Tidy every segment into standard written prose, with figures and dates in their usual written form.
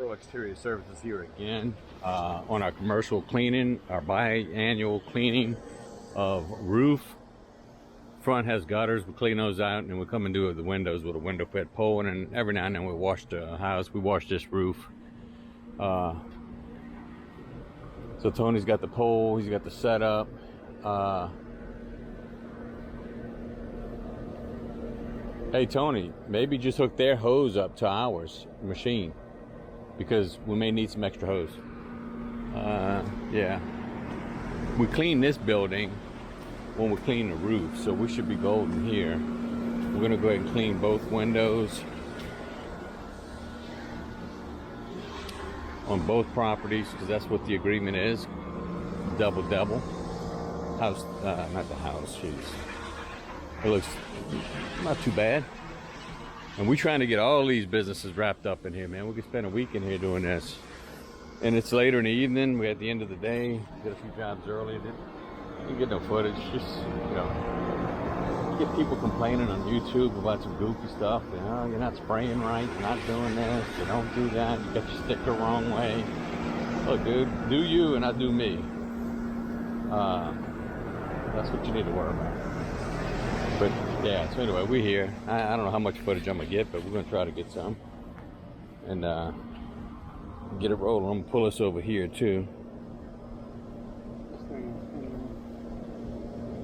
Pro Exterior Services here again on our commercial cleaning, our biannual cleaning of roof. Front has gutters, we clean those out, and we come and do the windows with a window fit pole, and then every now and then we wash the house. We wash this roof. So Tony's got the pole, he's got the setup. Hey Tony, maybe just hook their hose up to ours machine, because we may need some extra hose. Yeah, we clean this building when we clean the roof, so we should be golden here. We're gonna go ahead and clean both windows on both properties, because that's what the agreement is. Double house, not the house, jeez. It looks not too bad. And we're trying to get all these businesses wrapped up in here, man. We could spend a week in here doing this. And it's later in the evening. We're at the end of the day. Did a few jobs early. Didn't get no footage. Just, you know, you get people complaining on YouTube about some goofy stuff. You know, you're not spraying right. You're not doing this. You don't do that. You got your sticker wrong way. Look, dude, do you and I do me. That's what you need to worry about. But yeah, so anyway, we're here. I don't know how much footage I'm gonna get, but we're gonna try to get some and get it rolling. I'm gonna pull this over here too.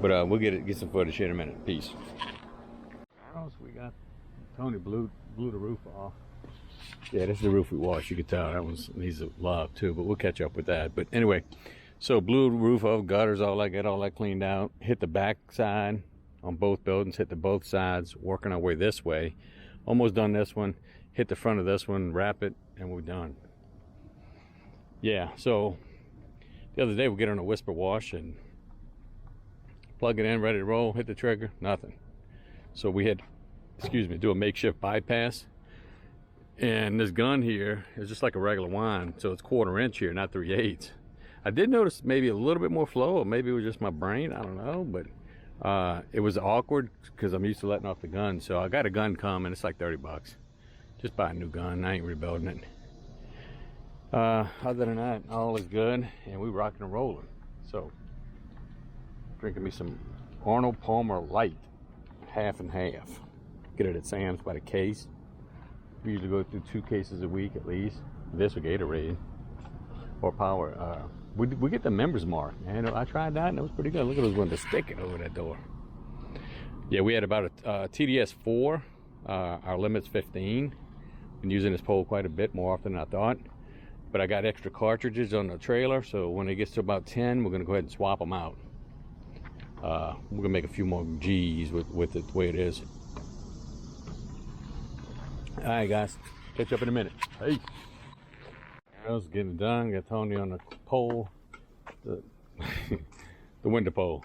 But we'll get some footage here in a minute. Peace. What else we got? Tony blew the roof off. Yeah, this is the roof we washed. You can tell that one needs a love too, but we'll catch up with that. But anyway, so blew the roof off, gutters, all that, got all that cleaned out. Hit the back side on both buildings, hit the both sides, working our way this way. Almost done this one, hit the front of this one, wrap it, and we're done. Yeah, so the other day we get on a whisper wash and plug it in, ready to roll, hit the trigger, nothing. So we had, do a makeshift bypass. And this gun here is just like a regular wine, so it's 1/4 inch here, not 3/8. I did notice maybe a little bit more flow, or maybe it was just my brain, I don't know, but it was awkward because I'm used to letting off the gun. So I got a gun coming. It's like 30 bucks. Just buy a new gun. I ain't rebuilding it. Other than that, all is good, and we rocking and rolling. So drinking me some Arnold Palmer Light, half and half. Get it at Sam's by the case. We usually go through 2 cases a week at least. This or Gatorade or Power. We get the members mark, man. I tried that and it was pretty good. Look at those windows sticking over that door. Yeah, we had about a TDS 4. Our limit's 15. Been using this pole quite a bit, more often than I thought. But I got extra cartridges on the trailer, so when it gets to about 10, we're gonna go ahead and swap them out. We're gonna make a few more G's with it the way it is. All right, guys, catch up in a minute. Hey. I was getting done. Got Tony on the pole, the window pole.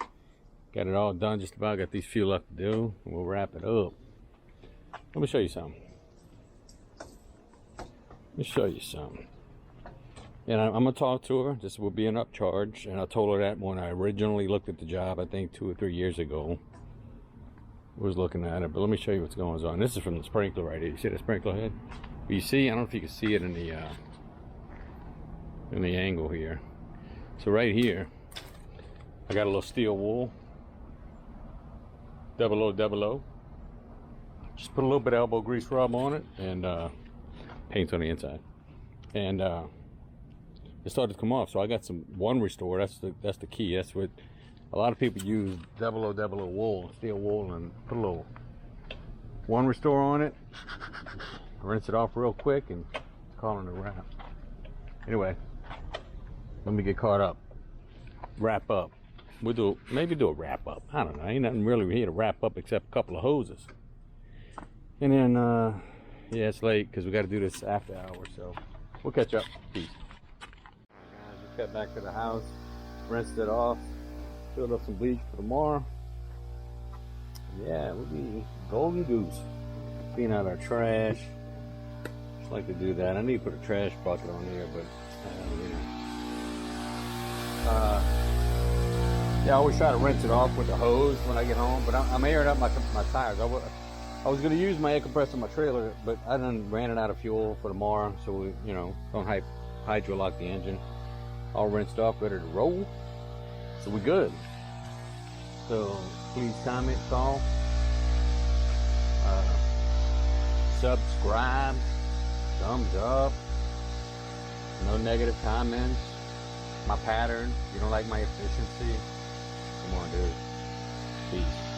Got it all done just about. Got these few left to do. We'll wrap it up. Let me show you something. And I'm gonna talk to her. This will be an upcharge, and I told her that when I originally looked at the job, I think 2 or 3 years ago. I was looking at it, but let me show you what's going on. This is from the sprinkler right here. You see the sprinkler head? But you see, I don't know if you can see it in the angle here. So right here, I got a little steel wool, 0000. Just put a little bit of elbow grease rub on it and paint on the inside, and it started to come off. So I got some One Restore. That's the key. That's what a lot of people use, 0000 wool, steel wool, and put a little One Restore on it. Rinse it off real quick and call it a wrap. Anyway, let me get caught up. Wrap up. We'll maybe do a wrap up. I don't know. Ain't nothing really here to wrap up except a couple of hoses. And then, yeah, it's late because we got to do this after hours. So we'll catch up. Peace. Guys, just got back to the house. Rinsed it off. Filled up some bleach for tomorrow. Yeah, we'll be golden goose. Clean out our trash. Just like to do that. I need to put a trash bucket on here, but yeah, I always try to rinse it off with the hose when I get home, but I'm airing up my tires. I was gonna use my air compressor in my trailer, but I done ran it out of fuel for tomorrow, so we, you know, don't hydro lock the engine. All rinsed off, ready to roll. So we good. So please comment, call, subscribe, thumbs up, no negative comments. My pattern, you don't like my efficiency, come on, dude. Peace.